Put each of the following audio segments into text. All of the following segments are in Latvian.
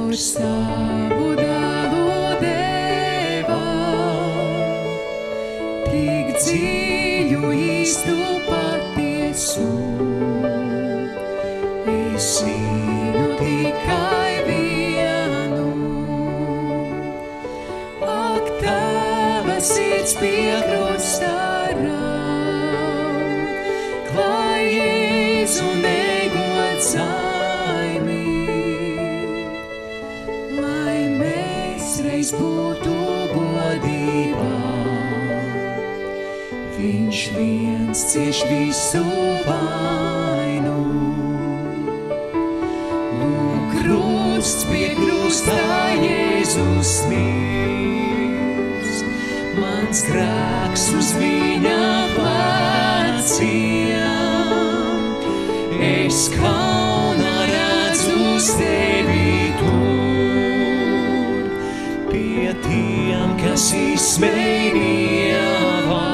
caur savu dēlu deva, tik dziļu īstu patiesu. Es zinu tikai vienu, ak, tava sirds pie krusta raud, klai Jēzu negod zaimī, lai mēs reiz būtu godībā. Viņš viens cieš visu vainu. Krusts pie krusta Jēzus mirst, mans grēks uz viņa pleciem. Es kaunā redzu tevi tur, pie tiem, kas izsmej Dieva.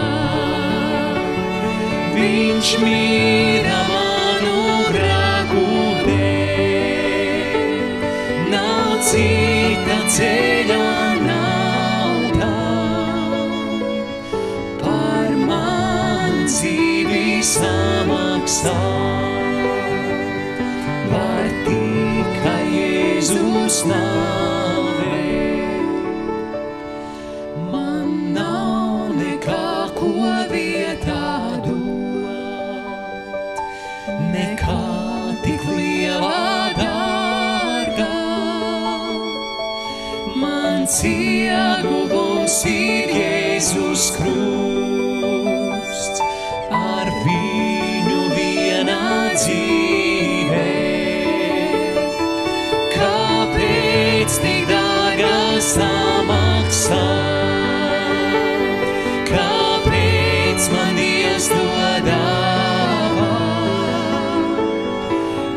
Viņš mīra manu grēku dēļ, nav cita ceļa naudā, par man dzīvi samaksāt, var tikai Jēzus nāve. Man nav nekā, ko vietā dot, nekā tik lielā dārgā. Mans ieguvums ir Jēzus krusts, ar viņu vienā dzīvē. Kāpēc tik dārgā samaksāt? Kāpēc man Dievs to dāvā?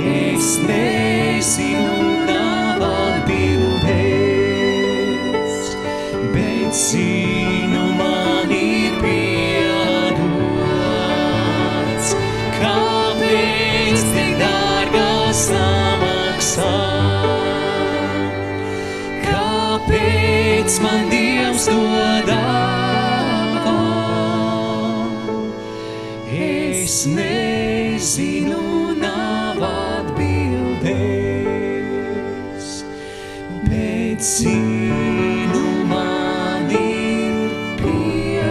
Es nezinu, nav atbildēs, bet zinu, man ir piedots. Kāpēc tik dārgā samaksāt? Kāpēc man Dievs to dāvā? Es nezinu, nav atbildēs, bet zinu, man ir piedots.